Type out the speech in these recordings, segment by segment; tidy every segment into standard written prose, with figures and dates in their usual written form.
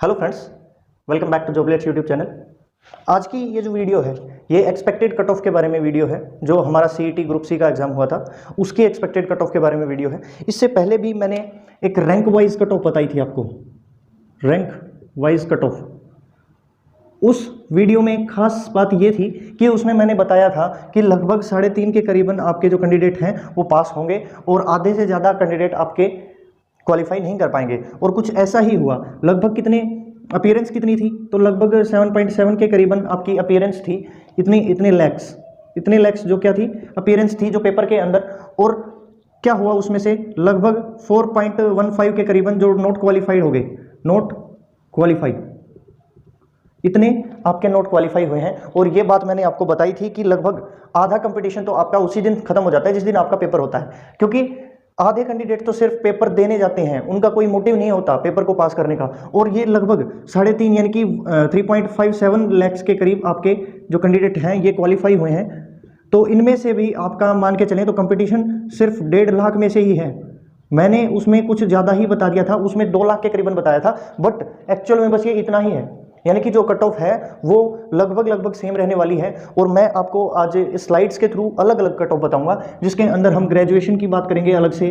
Hello friends, welcome back to Joblets YouTube channel. आज की ये जो वीडियो है ये एक्सपेक्टेड कट ऑफ के बारे में वीडियो है। जो हमारा सीईटी ग्रुप सी का एग्जाम हुआ था उसकी एक्सपेक्टेड कट ऑफ के बारे में वीडियो है। इससे पहले भी मैंने एक रैंक वाइज कट ऑफ बताई थी आपको, रैंक वाइज कट ऑफ। उस वीडियो में खास बात ये थी कि उसमें मैंने बताया था कि लगभग 3.5 के करीबन आपके जो कैंडिडेट हैं वो पास होंगे और आधे से ज़्यादा कैंडिडेट आपके क्वालिफाई नहीं कर पाएंगे। और कुछ ऐसा ही हुआ। लगभग कितने अपीयरेंस कितनी थी, तो लगभग 7.7 के करीबन आपकी अपीयरेंस थी। इतने लैक्स जो क्या थी, अपीयरेंस थी जो पेपर के अंदर। और क्या हुआ उसमें से लगभग 4.15 के करीबन जो नॉट क्वालिफाइड हो गए, नॉट क्वालिफाइड, इतने आपके नोट क्वालिफाई हुए हैं। और ये बात मैंने आपको बताई थी कि लगभग आधा कंपटीशन तो आपका उसी दिन खत्म हो जाता है जिस दिन आपका पेपर होता है, क्योंकि आधे कैंडिडेट तो सिर्फ पेपर देने जाते हैं, उनका कोई मोटिव नहीं होता पेपर को पास करने का। और ये लगभग 3.5 यानी कि 3.57 लाख के करीब आपके जो कैंडिडेट हैं ये क्वालिफाई हुए हैं। तो इनमें से भी आपका मान के चलें तो कंपटीशन सिर्फ 1.5 लाख में से ही है। मैंने उसमें कुछ ज़्यादा ही बता दिया था, उसमें 2 लाख के करीबन बताया था, बट एक्चुअल में बस ये इतना ही है। यानी कि जो कट ऑफ है वो लगभग सेम रहने वाली है। और मैं आपको आज स्लाइड्स के थ्रू अलग अलग कट ऑफ बताऊंगा, जिसके अंदर हम ग्रेजुएशन की बात करेंगे अलग से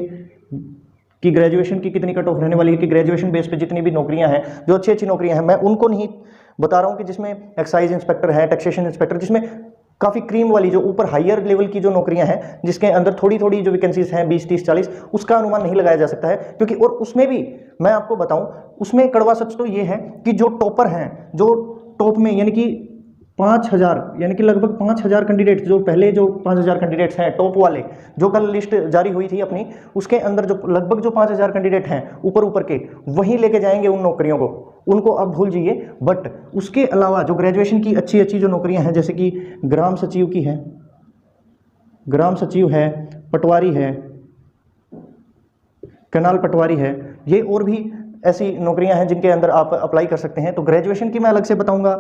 कि ग्रेजुएशन की कितनी कट ऑफ रहने वाली है, कि ग्रेजुएशन बेस पे जितनी भी नौकरियां हैं, जो अच्छी अच्छी नौकरियां हैं, मैं उनको नहीं बता रहा हूं कि जिसमें एक्साइज इंस्पेक्टर है, टैक्सेशन इंस्पेक्टर, जिसमें काफ़ी क्रीम वाली जो ऊपर हायर लेवल की जो नौकरियां हैं जिसके अंदर थोड़ी थोड़ी जो वैकेंसीज हैं 20, 30, 40, उसका अनुमान नहीं लगाया जा सकता है। क्योंकि और उसमें भी मैं आपको बताऊं, उसमें कड़वा सच तो ये है कि जो टॉपर हैं, जो टॉप में यानी कि 5,000 यानी कि लगभग 5,000 कैंडिडेट्स, जो पहले जो 5,000 कैंडिडेट्स हैं टॉप वाले, जो कल लिस्ट जारी हुई थी अपनी, उसके अंदर जो लगभग जो 5,000 कैंडिडेट हैं ऊपर के, वही लेके जाएंगे उन नौकरियों को, उनको अब भूल जाइए। बट उसके अलावा जो ग्रेजुएशन की अच्छी अच्छी जो नौकरियां हैं, जैसे कि ग्राम सचिव की है, ग्राम सचिव है, पटवारी है, कनाल पटवारी है, ये और भी ऐसी नौकरियां हैं जिनके अंदर आप अप्लाई कर सकते हैं। तो ग्रेजुएशन की मैं अलग से बताऊंगा,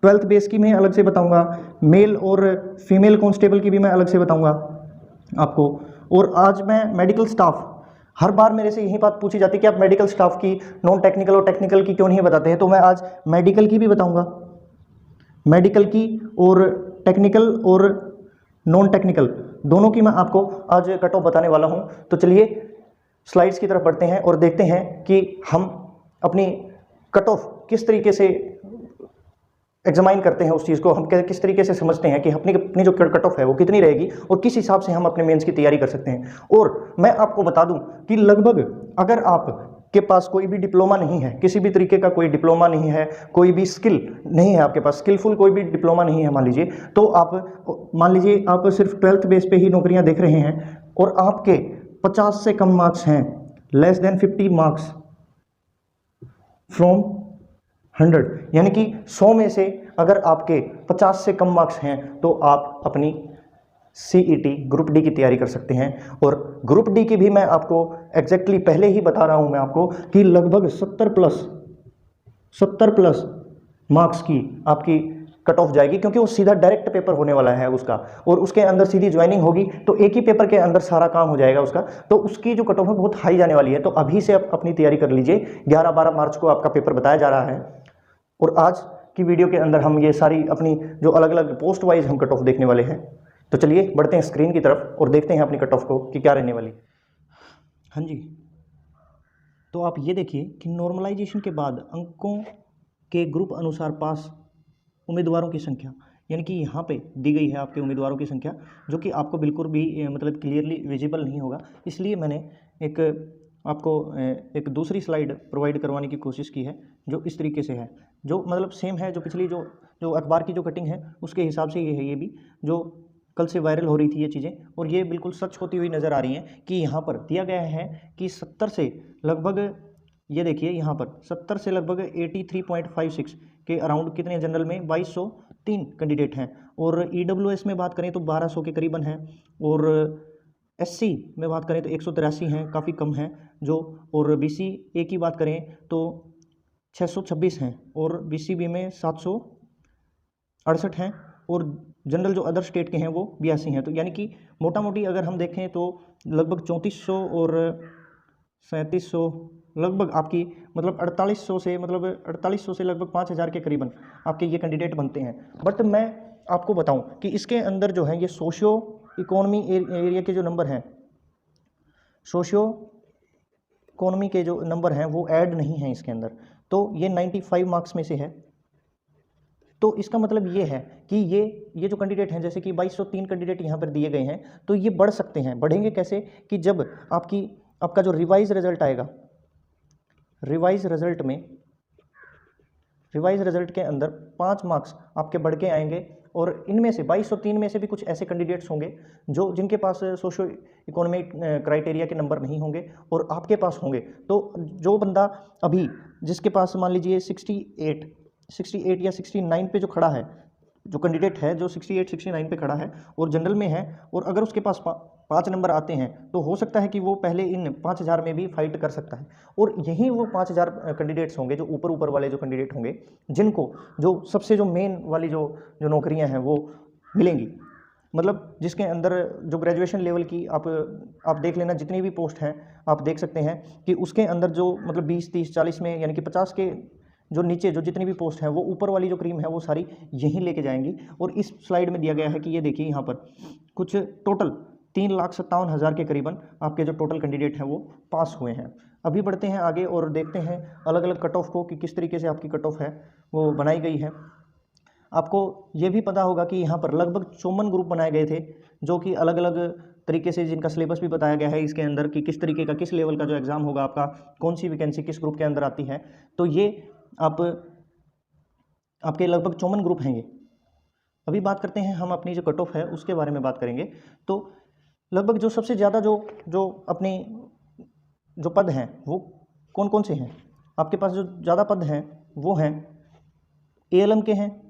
12th बेस की मैं अलग से बताऊंगा, मेल और फीमेल कांस्टेबल की भी मैं अलग से बताऊंगा आपको। और आज मैं मेडिकल स्टाफ, हर बार मेरे से यही बात पूछी जाती है कि आप मेडिकल स्टाफ की नॉन टेक्निकल और टेक्निकल की क्यों नहीं बताते हैं, तो मैं आज मेडिकल की भी बताऊंगा, मेडिकल की और टेक्निकल और नॉन टेक्निकल दोनों की मैं आपको आज कट ऑफ बताने वाला हूं। तो चलिए स्लाइड्स की तरफ बढ़ते हैं और देखते हैं कि हम अपनी कट ऑफ किस तरीके से एग्जामाइन करते हैं, उस चीज़ को हम किस तरीके से समझते हैं कि अपनी जो कट ऑफ है वो कितनी रहेगी और किस हिसाब से हम अपने मेंस की तैयारी कर सकते हैं। और मैं आपको बता दूं कि लगभग अगर आप के पास कोई भी डिप्लोमा नहीं है, किसी भी तरीके का कोई डिप्लोमा नहीं है, कोई भी स्किल नहीं है आपके पास, स्किलफुल कोई भी डिप्लोमा नहीं है मान लीजिए, तो आप मान लीजिए आप सिर्फ 12th बेस पे ही नौकरियां देख रहे हैं और आपके 50 से कम मार्क्स हैं, लेस देन 50 मार्क्स फ्रॉम 100, यानी कि 100 में से अगर आपके 50 से कम मार्क्स हैं तो आप अपनी सीईटी ग्रुप डी की तैयारी कर सकते हैं। और ग्रुप डी की भी मैं आपको एग्जैक्टली पहले ही बता रहा हूं मैं आपको कि लगभग 70 प्लस मार्क्स की आपकी कट ऑफ जाएगी, क्योंकि वो सीधा डायरेक्ट पेपर होने वाला है उसका, और उसके अंदर सीधी ज्वाइनिंग होगी, तो एक ही पेपर के अंदर सारा काम हो जाएगा उसका। तो उसकी जो कट ऑफ है बहुत हाई जाने वाली है। तो अभी से आप अपनी तैयारी कर लीजिए। 11-12 मार्च को आपका पेपर बताया जा रहा है और आज की वीडियो के अंदर हम ये सारी अपनी जो अलग अलग पोस्ट वाइज हम कट ऑफ देखने वाले हैं। तो चलिए बढ़ते हैं स्क्रीन की तरफ और देखते हैं अपनी कट ऑफ को कि क्या रहने वाली। हाँ जी, तो आप ये देखिए कि नॉर्मलाइजेशन के बाद अंकों के ग्रुप अनुसार पास उम्मीदवारों की संख्या, यानी कि यहाँ पे दी गई है आपके उम्मीदवारों की संख्या, जो कि आपको बिल्कुल भी मतलब क्लियरली विजिबल नहीं होगा। इसलिए मैंने एक आपको एक दूसरी स्लाइड प्रोवाइड करवाने की कोशिश की है, जो इस तरीके से है, जो मतलब सेम है, जो पिछली जो अखबार की जो कटिंग है उसके हिसाब से ये है। ये भी जो कल से वायरल हो रही थी ये चीज़ें, और ये बिल्कुल सच होती हुई नज़र आ रही हैं कि यहाँ पर दिया गया है कि 70 से लगभग, ये देखिए यहाँ पर 70 से लगभग 83.56 के अराउंड कितने जनरल में 2203 कैंडिडेट हैं। और ईडब्ल्यूएस में बात करें तो 1200 के करीबन हैं, और एससी में बात करें तो 183 हैं, काफ़ी कम हैं जो। और बीसीए की बात करें तो 626 हैं, और बीसीबी में 768 हैं, और जनरल जो अदर स्टेट के हैं वो 82 हैं। तो यानी कि मोटा मोटी अगर हम देखें तो लगभग 3400 और 3700 लगभग आपकी मतलब 4800 से लगभग 5000 के करीबन आपके ये कैंडिडेट बनते हैं। बट मैं आपको बताऊं कि इसके अंदर जो है ये सोशियो इकोनॉमी एरिया के जो नंबर हैं, सोशियो इकोनॉमी के जो नंबर हैं वो ऐड नहीं हैं इसके अंदर, तो ये 95 मार्क्स में से है। तो इसका मतलब ये है कि ये जो कैंडिडेट हैं, जैसे कि 2203 कैंडिडेट यहाँ पर दिए गए हैं, तो ये बढ़ सकते हैं। बढ़ेंगे कैसे कि जब आपका जो रिवाइज रिजल्ट आएगा, रिवाइज रिजल्ट के अंदर 5 मार्क्स आपके बढ़ के आएंगे, और इनमें से 2203 में से भी कुछ ऐसे कैंडिडेट्स होंगे जिनके पास सोशो इकोनॉमिक क्राइटेरिया के नंबर नहीं होंगे और आपके पास होंगे। तो जो बंदा अभी जिसके पास मान लीजिए 68 या 69 पे जो खड़ा है, जो कैंडिडेट है जो 68-69 पे खड़ा है और जनरल में है, और अगर उसके पास 5 नंबर आते हैं तो हो सकता है कि वो पहले इन 5000 में भी फाइट कर सकता है। और यही वो 5000 कैंडिडेट्स होंगे जो ऊपर वाले जो कैंडिडेट होंगे, जिनको जो सबसे जो मेन वाली जो नौकरियां हैं वो मिलेंगी। मतलब जिसके अंदर जो ग्रेजुएशन लेवल की आप देख लेना, जितनी भी पोस्ट हैं आप देख सकते हैं कि उसके अंदर जो मतलब 20, 30, 40 में यानी कि 50 के जो नीचे जो जितनी भी पोस्ट हैं वो ऊपर वाली जो क्रीम है वो सारी यहीं लेके जाएंगी। और इस स्लाइड में दिया गया है कि ये देखिए यहाँ पर कुछ टोटल 3,57,000 के करीबन आपके जो टोटल कैंडिडेट हैं वो पास हुए हैं। अभी बढ़ते हैं आगे और देखते हैं अलग अलग कट ऑफ को कि किस तरीके से आपकी कट ऑफ है वो बनाई गई है। आपको ये भी पता होगा कि यहाँ पर लगभग 54 ग्रुप बनाए गए थे, जो कि अलग अलग तरीके से जिनका सिलेबस भी बताया गया है इसके अंदर कि किस तरीके का किस लेवल का जो एग्ज़ाम होगा आपका, कौन सी वैकेंसी किस ग्रुप के अंदर आती है। तो ये आपके लगभग 54 ग्रुप हैं ये। अभी बात करते हैं हम अपनी जो कट ऑफ है उसके बारे में बात करेंगे। तो लगभग जो सबसे ज़्यादा जो अपनी जो पद हैं वो कौन कौन से हैं, आपके पास जो ज़्यादा पद हैं वो हैं एएलएम के हैं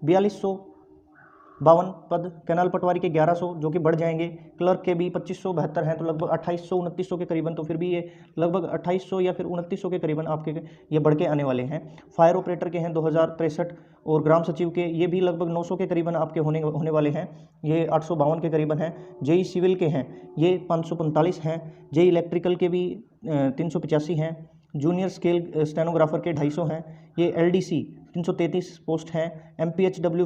4252 पद, कैनाल पटवारी के 1100 जो कि बढ़ जाएंगे, क्लर्क के भी 2572 हैं, तो लगभग 2800-2900 के करीबन, तो फिर भी ये लगभग 2800 या फिर 2900 के करीबन आपके ये बढ़ के आने वाले हैं। फायर ऑपरेटर के हैं 2063, और ग्राम सचिव के ये भी लगभग 900 के करीबन आपके होने वाले हैं, ये 852 के करीबन हैं। जेई सिविल के हैं ये 545 हैं, जेई इलेक्ट्रिकल के भी 385 हैं, जूनियर स्केल स्टेनोग्राफर के 250 हैं, ये एलडीसी 333 पोस्ट हैं। एमपीएचडब्ल्यू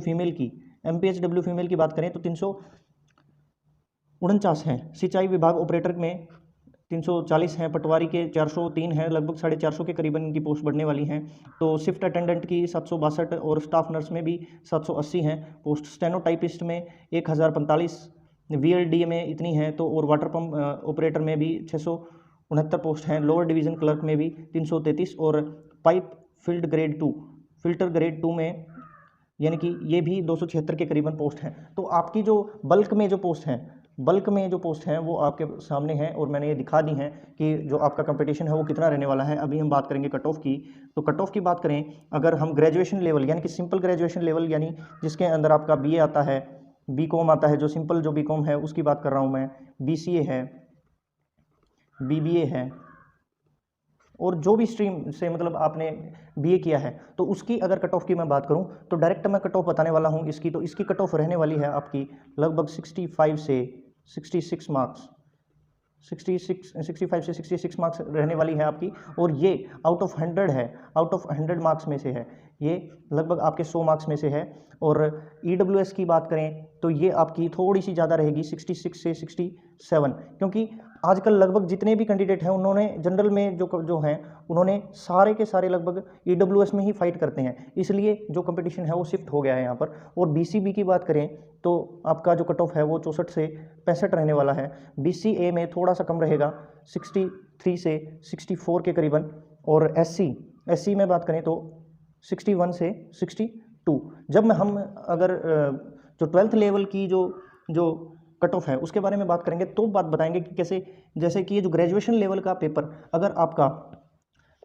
फीमेल की बात करें तो 349 हैं। सिंचाई विभाग ऑपरेटर में 340 हैं, पटवारी के 403 हैं, लगभग 450 के करीबन इनकी पोस्ट बढ़ने वाली हैं। तो शिफ्ट अटेंडेंट की 762 और स्टाफ नर्स में भी 780 हैं पोस्ट, स्टेनोटाइपिस्ट में 1045, वीएलडी में इतनी हैं, तो और वाटर पंप ऑपरेटर में भी 669 पोस्ट हैं, लोअर डिवीज़न क्लर्क में भी 333, और पाइप फिल्टर ग्रेड 2 में यानी कि ये भी 276 के करीबन पोस्ट हैं। तो आपकी जो बल्क में जो पोस्ट हैं वो आपके सामने हैं और मैंने ये दिखा दी हैं कि जो आपका कंपटीशन है वो कितना रहने वाला है। अभी हम बात करेंगे कट ऑफ की। तो कट ऑफ की बात करें, अगर हम ग्रेजुएशन लेवल यानी कि सिंपल ग्रेजुएशन लेवल यानी जिसके अंदर आपका बीए आता है, बीकॉम आता है, जो सिंपल जो बीकॉम है उसकी बात कर रहा हूँ मैं, बीसीए है, बीबीए है, और जो भी स्ट्रीम से मतलब आपने बीए किया है, तो उसकी अगर कट ऑफ की मैं बात करूं तो डायरेक्ट मैं कट ऑफ बताने वाला हूं इसकी। तो इसकी कट ऑफ रहने वाली है आपकी लगभग 65 से 66 मार्क्स, 65 से 66 मार्क्स रहने वाली है आपकी। और ये आउट ऑफ 100 है, आउट ऑफ 100 मार्क्स में से है, ये लगभग आपके 100 मार्क्स में से है। और ईडब्ल्यूएस की बात करें तो ये आपकी थोड़ी सी ज़्यादा रहेगी, 66 से 67, क्योंकि आजकल लगभग जितने भी कैंडिडेट हैं उन्होंने जनरल में जो हैं उन्होंने सारे के सारे लगभग ईडब्ल्यूएस में ही फाइट करते हैं, इसलिए जो कंपटीशन है वो शिफ्ट हो गया है यहाँ पर। और बीसीबी की बात करें तो आपका जो कट ऑफ है वो 64 से 65 रहने वाला है। बीसीए में थोड़ा सा कम रहेगा, 63 से 64 के करीबन। और एससी में बात करें तो 61 से 62। जब हम अगर जो 12th लेवल की जो कट ऑफ है उसके बारे में बात करेंगे तो बात बताएंगे कि कैसे, जैसे कि ये जो ग्रेजुएशन लेवल का पेपर अगर आपका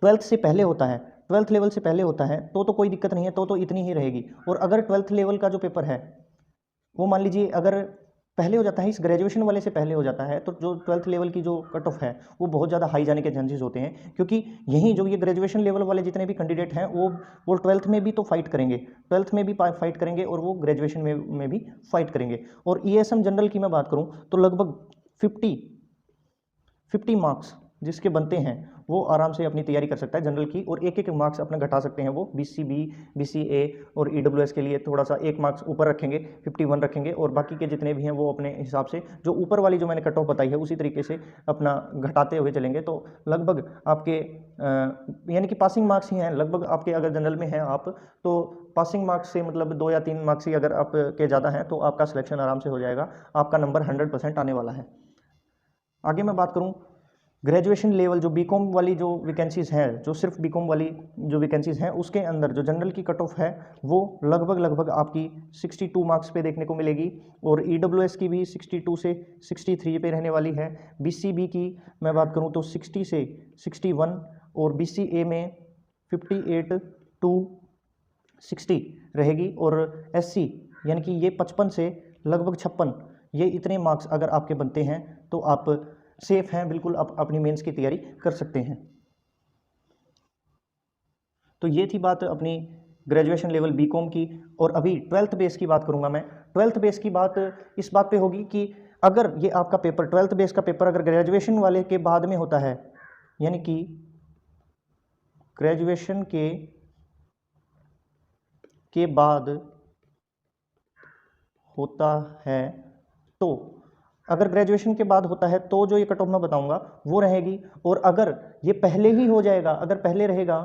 12th से पहले होता है, 12th लेवल से पहले होता है तो कोई दिक्कत नहीं है, तो इतनी ही रहेगी। और अगर 12th लेवल का जो पेपर है वो मान लीजिए अगर पहले हो जाता है, इस ग्रेजुएशन वाले से पहले हो जाता है, तो जो 12th लेवल की जो कट ऑफ है वो बहुत ज़्यादा हाई जाने के चांसेस होते हैं, क्योंकि यहीं जो ये ग्रेजुएशन लेवल वाले जितने भी कैंडिडेट हैं वो 12th में भी तो फाइट करेंगे, 12th में भी फाइट करेंगे और वो ग्रेजुएशन में भी फाइट करेंगे। और ईएसएम जनरल की मैं बात करूँ तो लगभग 50 मार्क्स जिसके बनते हैं वो आराम से अपनी तैयारी कर सकता है जनरल की, और एक एक मार्क्स अपना घटा सकते हैं वो BCB, BCA और EWS के लिए थोड़ा सा एक मार्क्स ऊपर रखेंगे, 51 रखेंगे, और बाकी के जितने भी हैं वो अपने हिसाब से जो ऊपर वाली जो मैंने कट ऑफ बताई है उसी तरीके से अपना घटाते हुए चलेंगे। तो लगभग आपके यानी कि पासिंग मार्क्स ही हैं लगभग आपके, अगर जनरल में हैं आप तो पासिंग मार्क्स से मतलब 2 या 3 मार्क्स ही अगर आपके ज़्यादा हैं तो आपका सिलेक्शन आराम से हो जाएगा, आपका नंबर 100% आने वाला है। आगे मैं बात करूं ग्रेजुएशन लेवल जो बीकॉम वाली जो वैकेंसीज़ हैं, जो सिर्फ बीकॉम वाली जो वैकेंसीज़ हैं उसके अंदर जो जनरल की कट ऑफ है वो लगभग आपकी 62 मार्क्स पे देखने को मिलेगी, और EWS की भी 62 से 63 पे रहने वाली है। BCB की मैं बात करूं तो 60 से 61, और BCA में 58 टू 60 रहेगी, और SC यानी कि ये 55 से लगभग 56, ये इतने मार्क्स अगर आपके बनते हैं तो आप सेफ हैं बिल्कुल, आप अपनी मेंस की तैयारी कर सकते हैं। तो ये थी बात अपनी ग्रेजुएशन लेवल बीकॉम की। और अभी 12th बेस की बात करूंगा मैं। 12th बेस की बात इस बात पे होगी कि अगर ये आपका पेपर 12th बेस का पेपर अगर ग्रेजुएशन वाले के बाद में होता है, यानी कि ग्रेजुएशन के बाद होता है, तो अगर ग्रेजुएशन के बाद होता है तो जो ये कट ऑफ मैं बताऊंगा वो रहेगी, और अगर ये पहले ही हो जाएगा, अगर पहले रहेगा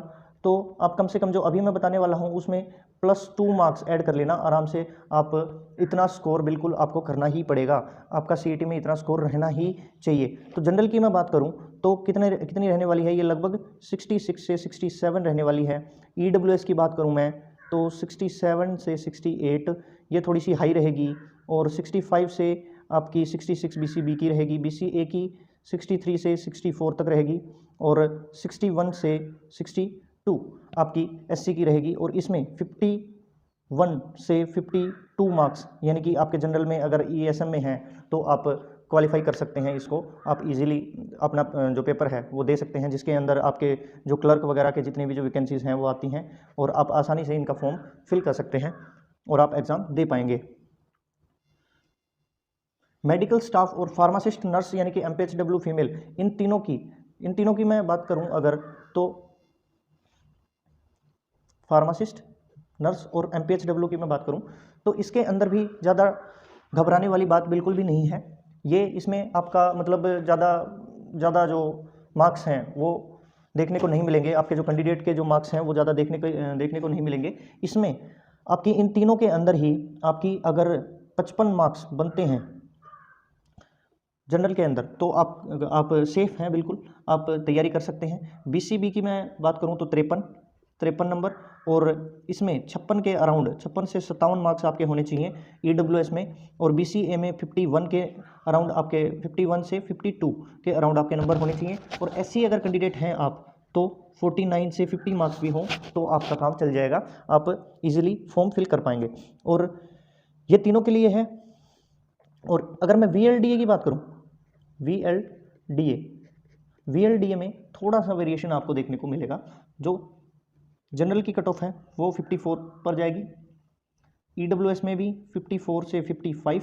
तो आप कम से कम जो अभी मैं बताने वाला हूं उसमें +2 मार्क्स ऐड कर लेना आराम से। आप इतना स्कोर बिल्कुल आपको करना ही पड़ेगा, आपका CET में इतना स्कोर रहना ही चाहिए। तो जनरल की मैं बात करूं तो कितनी रहने वाली है, ये लगभग 66 से 67 रहने वाली है। EWS की बात करूं मैं तो 67 से 68 ये थोड़ी सी हाई रहेगी, और 65 से आपकी 66 BCB की रहेगी, BCA की 63 से 64 तक रहेगी, और 61 से 62 आपकी SC की रहेगी। और इसमें 51 से 52 मार्क्स यानी कि आपके जनरल में अगर ESM में हैं तो आप क्वालिफाई कर सकते हैं, इसको आप इजीली अपना जो पेपर है वो दे सकते हैं, जिसके अंदर आपके जो क्लर्क वगैरह के जितने भी जो वैकेंसीज़ हैं वो आती हैं, और आप आसानी से इनका फॉर्म फिल कर सकते हैं और आप एग्ज़ाम दे पाएंगे। मेडिकल स्टाफ और फार्मासिस्ट नर्स यानी कि MPHW फीमेल, इन तीनों की मैं बात करूं अगर तो फार्मासिस्ट नर्स और MPHW की मैं बात करूं तो इसके अंदर भी ज़्यादा घबराने वाली बात बिल्कुल भी नहीं है। ये इसमें आपका मतलब ज़्यादा जो मार्क्स हैं वो देखने को नहीं मिलेंगे, आपके जो कैंडिडेट के जो मार्क्स हैं वो ज़्यादा देखने को नहीं मिलेंगे। इसमें आपकी इन तीनों के अंदर ही आपकी अगर 55 मार्क्स बनते हैं जनरल के अंदर तो आप सेफ हैं बिल्कुल, आप तैयारी कर सकते हैं। BCB की मैं बात करूं तो 53 नंबर, और इसमें 56 के अराउंड 56 से 57 मार्क्स आपके होने चाहिए EWS में, और BCA में 51 के अराउंड आपके 51 से 52 के अराउंड आपके नंबर होने चाहिए, और SC अगर कैंडिडेट हैं आप तो 49 से 50 मार्क्स भी हों तो आपका काम चल जाएगा, आप इजीली फॉर्म फिल कर पाएंगे। और ये तीनों के लिए है। और अगर मैं VLDA की बात करूं, VLDA में थोड़ा सा वेरिएशन आपको देखने को मिलेगा। जो जनरल की कट ऑफ है वो 54 पर जाएगी, EWS में भी 54 से 55,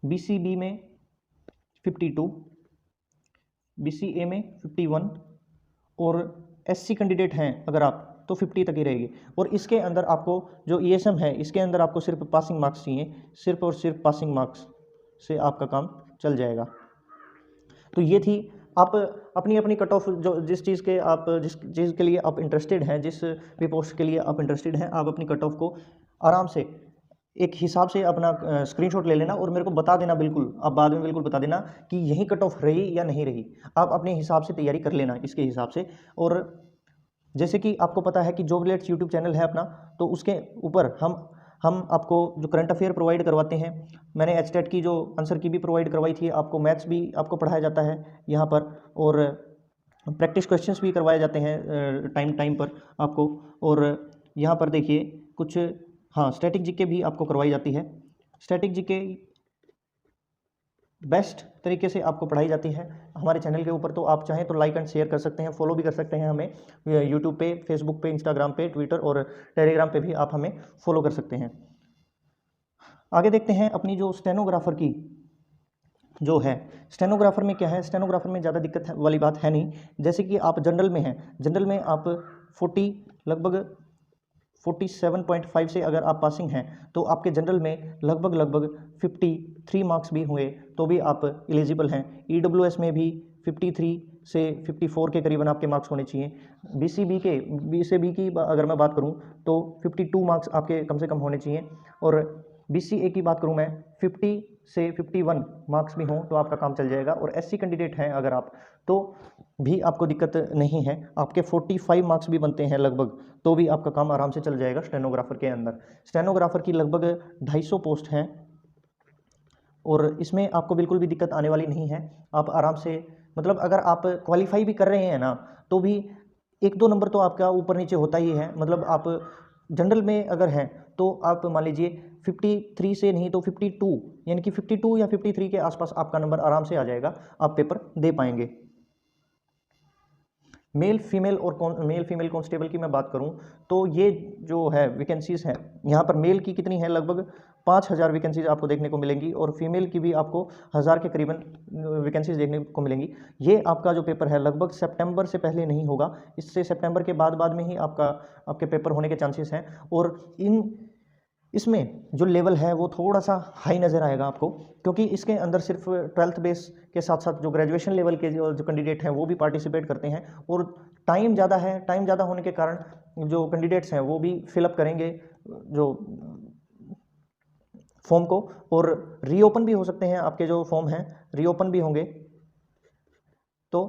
BCB में 52, BCA में 51, और SC कैंडिडेट हैं अगर आप तो 50 तक ही रहेगी। और इसके अंदर आपको जो ESM है इसके अंदर आपको सिर्फ पासिंग मार्क्स चाहिए, सिर्फ और सिर्फ पासिंग मार्क्स से आपका काम चल जाएगा। तो ये थी आप अपनी अपनी कट ऑफ जो जिस चीज़ के लिए आप इंटरेस्टेड हैं, जिस भी पोस्ट के लिए आप इंटरेस्टेड हैं, आप अपनी कट ऑफ को आराम से एक हिसाब से अपना स्क्रीनशॉट ले लेना और मेरे को बता देना, बिल्कुल आप बाद में बिल्कुल बता देना कि यही कट ऑफ रही या नहीं रही। आप अपने हिसाब से तैयारी कर लेना इसके हिसाब से। और जैसे कि आपको पता है कि जॉब एलर्ट्स यूट्यूब चैनल है अपना, तो उसके ऊपर हम आपको जो करंट अफेयर प्रोवाइड करवाते हैं। मैंने HTET की जो आंसर की भी प्रोवाइड करवाई थी, आपको मैथ्स भी आपको पढ़ाया जाता है यहाँ पर, और प्रैक्टिस क्वेश्चंस भी करवाए जाते हैं टाइम पर आपको। और यहाँ पर देखिए कुछ स्टैटिक जीके भी आपको करवाई जाती है। स्टैटिक जीके बेस्ट तरीके से आपको पढ़ाई जाती है हमारे चैनल के ऊपर। तो आप चाहें तो लाइक एंड शेयर कर सकते हैं, फॉलो भी कर सकते हैं हमें यूट्यूब पे, फेसबुक पे, इंस्टाग्राम पे, ट्विटर और टेलीग्राम पे भी आप हमें फॉलो कर सकते हैं। आगे देखते हैं अपनी जो स्टेनोग्राफर की जो है स्टेनोग्राफर में क्या है, स्टेनोग्राफर में ज़्यादा दिक्कत वाली बात है नहीं। जैसे कि आप जनरल में हैं, जनरल में आप 40 लगभग 47.5 से अगर आप पासिंग हैं तो आपके जनरल में लगभग 53 मार्क्स भी हुए तो भी आप एलिजिबल हैं। ईडब्ल्यूएस में भी 53 से 54 के करीबन आपके मार्क्स होने चाहिए। बीसीबी की अगर मैं बात करूं तो 52 मार्क्स आपके कम से कम होने चाहिए। और बीसीए की बात करूं मैं 50 से 51 मार्क्स भी हों तो आपका काम चल जाएगा। और एससी कैंडिडेट हैं अगर आप तो भी आपको दिक्कत नहीं है, आपके 45 मार्क्स भी बनते हैं लगभग तो भी आपका काम आराम से चल जाएगा स्टेनोग्राफर के अंदर। स्टेनोग्राफर की लगभग 250 पोस्ट हैं और इसमें आपको बिल्कुल भी दिक्कत आने वाली नहीं है। आप आराम से मतलब अगर आप क्वालिफाई भी कर रहे हैं ना तो भी 1-2 नंबर तो आपका ऊपर नीचे होता ही है। मतलब आप जनरल में अगर हैं तो आप मान लीजिए 53 से नहीं तो 52 यानी कि 52 या 53 के आसपास आपका नंबर आराम से आ जाएगा, आप पेपर दे पाएंगे। मेल फीमेल कांस्टेबल की मैं बात करूं तो ये जो है वैकेंसीज है यहाँ पर मेल की कितनी है, लगभग 5000 वैकेंसीज आपको देखने को मिलेंगी और फीमेल की भी आपको 1000 के करीबन वैकेंसीज देखने को मिलेंगी। ये आपका जो पेपर है लगभग सितंबर से पहले नहीं होगा, इससे सितंबर के बाद में ही आपके पेपर होने के चांसेस हैं। और इसमें जो लेवल है वो थोड़ा सा हाई नज़र आएगा आपको, क्योंकि इसके अंदर सिर्फ 12th बेस के साथ साथ जो ग्रेजुएशन लेवल के जो कैंडिडेट हैं वो भी पार्टिसिपेट करते हैं। और टाइम ज़्यादा है, टाइम ज़्यादा होने के कारण जो कैंडिडेट्स हैं वो भी फिलअप करेंगे जो फॉर्म को, और रीओपन भी हो सकते हैं, आपके जो फॉर्म हैं रीओपन भी होंगे। तो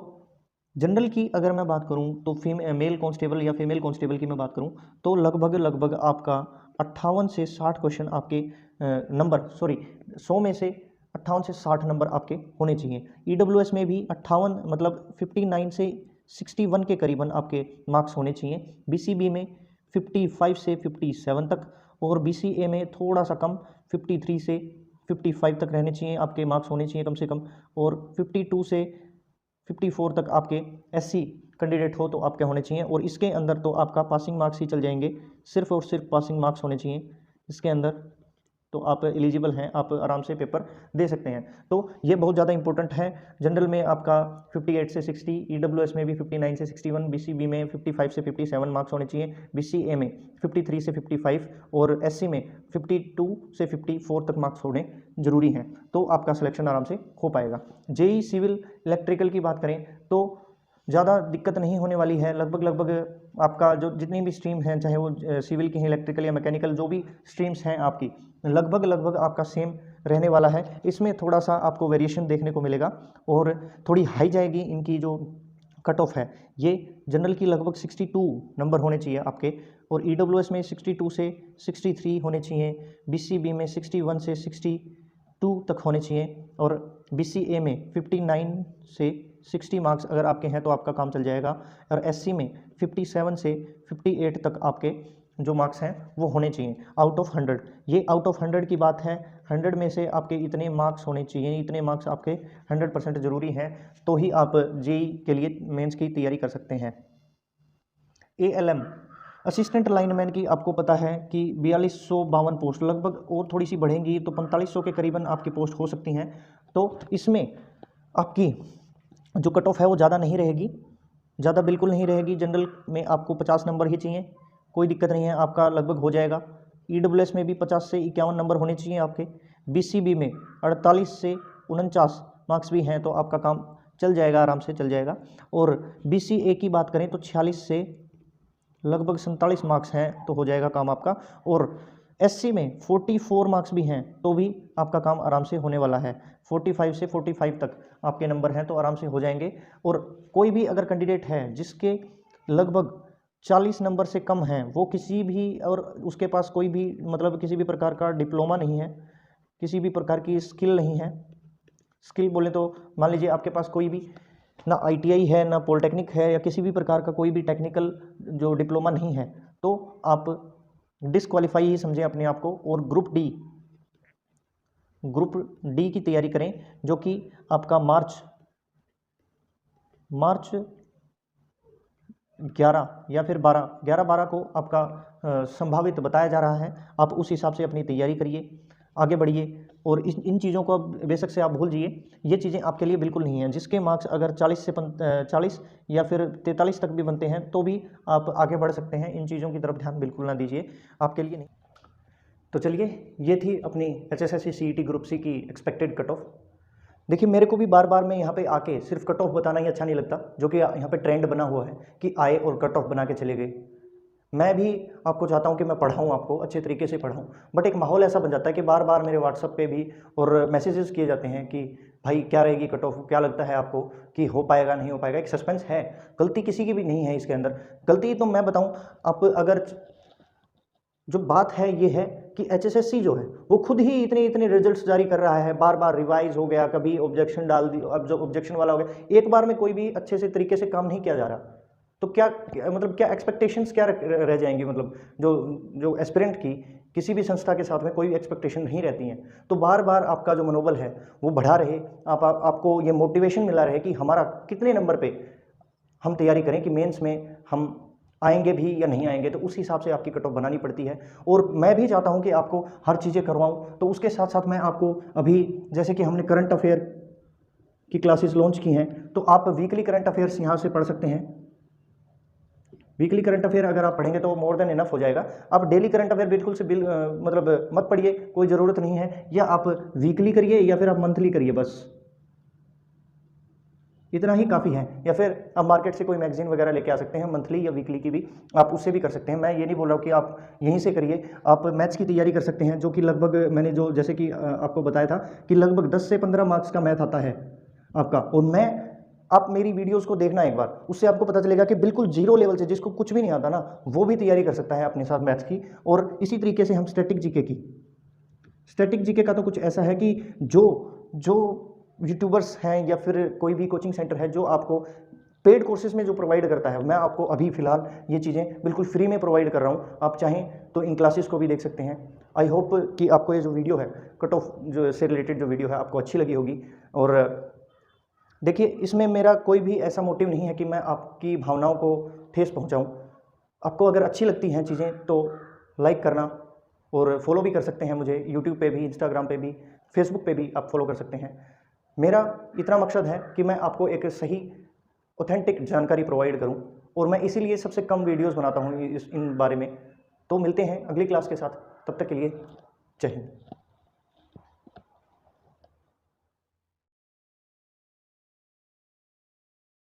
जनरल की अगर मैं बात करूं तो मेल कांस्टेबल या फीमेल कांस्टेबल की मैं बात करूं तो लगभग आपका 58 से 60 क्वेश्चन आपके 100 में से 58 से 60 नंबर आपके होने चाहिए। ईडब्ल्यूएस में भी 58 मतलब 59 से 61 के करीबन आपके मार्क्स होने चाहिए। बीसीबी में 55 से 57 तक, और बीसीए में थोड़ा सा कम 53 से 55 तक रहने चाहिए, आपके मार्क्स होने चाहिए कम से कम। और 52 से 54 तक आपके एससी कैंडिडेट हो तो आपके होने चाहिए। और इसके अंदर तो आपका पासिंग मार्क्स ही चल जाएंगे, सिर्फ और सिर्फ पासिंग मार्क्स होने चाहिए इसके अंदर, तो आप एलिजिबल हैं, आप आराम से पेपर दे सकते हैं। तो ये बहुत ज़्यादा इंपॉर्टेंट है। जनरल में आपका 58 से 60, ईडब्ल्यूएस में भी 59 से 61, बीसीबी में 55 से 57 मार्क्स होने चाहिए, बीसीए में 53 से 55 और एससी में 52 से 54 तक मार्क्स होने जरूरी हैं, तो आपका सिलेक्शन आराम से हो पाएगा। जेई सिविल इलेक्ट्रिकल की बात करें तो ज़्यादा दिक्कत नहीं होने वाली है। लगभग आपका जो जितनी भी स्ट्रीम हैं, चाहे वो सिविल की हैं, इलेक्ट्रिकल या मैकेनिकल, जो भी स्ट्रीम्स हैं आपकी लगभग आपका सेम रहने वाला है। इसमें थोड़ा सा आपको वेरिएशन देखने को मिलेगा और थोड़ी हाई जाएगी इनकी जो कट ऑफ है। ये जनरल की लगभग 62 नंबर होने चाहिए आपके, और ईडब्ल्यूएस में 62 से 63 होने चाहिए, बीसीबी में 61 से 62 तक होने चाहिए, और बीसीए में 59 से 60 मार्क्स अगर आपके हैं तो आपका काम चल जाएगा। और एससी में 57 से 58 तक आपके जो मार्क्स हैं वो होने चाहिए आउट ऑफ 100। ये आउट ऑफ 100 की बात है, 100 में से आपके इतने मार्क्स होने चाहिए, इतने मार्क्स आपके 100% ज़रूरी हैं, तो ही आप जेई के लिए मेंस की तैयारी कर सकते हैं। एएलएम असिस्टेंट लाइनमैन की आपको पता है कि 4252 पोस्ट, लगभग और थोड़ी सी बढ़ेंगी तो 4500 के करीबन आपकी पोस्ट हो सकती हैं। तो इसमें आपकी जो कट ऑफ है वो ज़्यादा नहीं रहेगी, ज़्यादा बिल्कुल नहीं रहेगी। जनरल में आपको 50 नंबर ही चाहिए, कोई दिक्कत नहीं है, आपका लगभग हो जाएगा। ईडब्ल्यूएस में भी 50 से 51 नंबर होने चाहिए आपके। बीसीबी में 48 से 49 मार्क्स भी हैं तो आपका काम चल जाएगा, आराम से चल जाएगा। और बीसीए की बात करें तो 46 से लगभग 47 मार्क्स हैं तो हो जाएगा काम आपका। और एससी में 44 मार्क्स भी हैं तो भी आपका काम आराम से होने वाला है। 45 से 45 तक आपके नंबर हैं तो आराम से हो जाएंगे। और कोई भी अगर कैंडिडेट है जिसके लगभग 40 नंबर से कम हैं, वो किसी भी, और उसके पास कोई भी मतलब किसी भी प्रकार का डिप्लोमा नहीं है, किसी भी प्रकार की स्किल नहीं है, स्किल बोले तो मान लीजिए आपके पास कोई भी ना आईटीआई है, ना पॉलिटेक्निक है, या किसी भी प्रकार का कोई भी टेक्निकल जो डिप्लोमा नहीं है, तो आप डिसक्वालीफाई ही समझें अपने आप को। और ग्रुप डी की तैयारी करें, जो कि आपका मार्च 11 या फिर 12 को आपका संभावित बताया जा रहा है। आप उस हिसाब से अपनी तैयारी करिए, आगे बढ़िए। और इन चीज़ों को अब बेशक से आप भूल जाइए, ये चीज़ें आपके लिए बिल्कुल नहीं हैं। जिसके मार्क्स अगर 40 या फिर 43 तक भी बनते हैं तो भी आप आगे बढ़ सकते हैं। इन चीज़ों की तरफ ध्यान बिल्कुल ना दीजिए, आपके लिए नहीं। तो चलिए, ये थी अपनी HSSC CET ग्रुप सी की एक्सपेक्टेड कट ऑफ। देखिए, मेरे को भी बार बार मैं यहाँ पे आके सिर्फ कट ऑफ बताना ही अच्छा नहीं लगता, जो कि यहाँ पे ट्रेंड बना हुआ है कि आए और कट ऑफ बना के चले गए। मैं भी आपको चाहता हूँ कि मैं पढ़ाऊँ, आपको अच्छे तरीके से पढ़ाऊँ, बट एक माहौल ऐसा बन जाता है कि बार बार मेरे व्हाट्सएप पे भी और मैसेजेस किए जाते हैं कि भाई क्या रहेगी कट ऑफ, क्या लगता है आपको कि हो पाएगा नहीं हो पाएगा। एक सस्पेंस है, गलती किसी की भी नहीं है इसके अंदर। गलती तो मैं बताऊँ, आप अगर जो बात है ये है कि HSSC जो है वो खुद ही इतने इतने रिजल्ट्स जारी कर रहा है, बार बार रिवाइज हो गया, कभी ऑब्जेक्शन डाल दी, अब जो ऑब्जेक्शन वाला हो गया, एक बार में कोई भी अच्छे से तरीके से काम नहीं किया जा रहा। तो मतलब क्या एक्सपेक्टेशंस क्या रह जाएंगी, मतलब जो जो एस्पिरेंट की किसी भी संस्था के साथ में कोई एक्सपेक्टेशन नहीं रहती हैं। तो बार बार आपका जो मनोबल है वो बढ़ा रहे, आपको ये मोटिवेशन मिला रहे कि हमारा कितने नंबर पे हम तैयारी करें कि मेंस में हम आएंगे भी या नहीं आएंगे। तो उस हिसाब से आपकी कट ऑफ बनानी पड़ती है। और मैं भी चाहता हूं कि आपको हर चीज़ें करवाऊं, तो उसके साथ साथ मैं आपको अभी जैसे कि हमने करंट अफेयर की क्लासेस लॉन्च की हैं, तो आप वीकली करंट अफेयर्स यहाँ से पढ़ सकते हैं। वीकली करंट अफेयर अगर आप पढ़ेंगे तो मोर देन इनफ हो जाएगा। आप डेली करंट अफेयर बिल्कुल से मतलब मत पढ़िए, कोई ज़रूरत नहीं है। या आप वीकली करिए या फिर आप मंथली करिए, बस इतना ही काफ़ी है। या फिर आप मार्केट से कोई मैगजीन वगैरह लेके आ सकते हैं, मंथली या वीकली की भी, आप उससे भी कर सकते हैं। मैं ये नहीं बोल रहा हूँ कि आप यहीं से करिए। आप मैथ्स की तैयारी कर सकते हैं, जो कि लगभग मैंने जो जैसे कि आपको बताया था कि लगभग 10 से 15 मार्क्स का मैथ आता है आपका। और आप मेरी वीडियोस को देखना एक बार, उससे आपको पता चलेगा कि बिल्कुल जीरो लेवल से, जिसको कुछ भी नहीं आता ना, वो भी तैयारी कर सकता है अपने साथ मैथ्स की। और इसी तरीके से हम स्टैटिक जीके का तो कुछ ऐसा है कि जो यूट्यूबर्स हैं या फिर कोई भी कोचिंग सेंटर है जो आपको पेड कोर्सेज में जो प्रोवाइड करता है, मैं आपको अभी फ़िलहाल ये चीज़ें बिल्कुल फ्री में प्रोवाइड कर रहा हूँ। आप चाहें तो इन क्लासेस को भी देख सकते हैं। आई होप कि आपको ये जो वीडियो है कट ऑफ जो से रिलेटेड जो वीडियो है आपको अच्छी लगी होगी। और देखिए, इसमें मेरा कोई भी ऐसा मोटिव नहीं है कि मैं आपकी भावनाओं को ठेस पहुँचाऊँ। आपको अगर अच्छी लगती हैं चीज़ें तो लाइक करना, और फॉलो भी कर सकते हैं मुझे यूट्यूब पे भी, इंस्टाग्राम पे भी, फेसबुक पे भी आप फॉलो कर सकते हैं। मेरा इतना मकसद है कि मैं आपको एक सही ऑथेंटिक जानकारी प्रोवाइड करूं, और मैं इसीलिए सबसे कम वीडियोस बनाता हूं इन बारे में। तो मिलते हैं अगली क्लास के साथ, तब तक के लिए जय हिंद।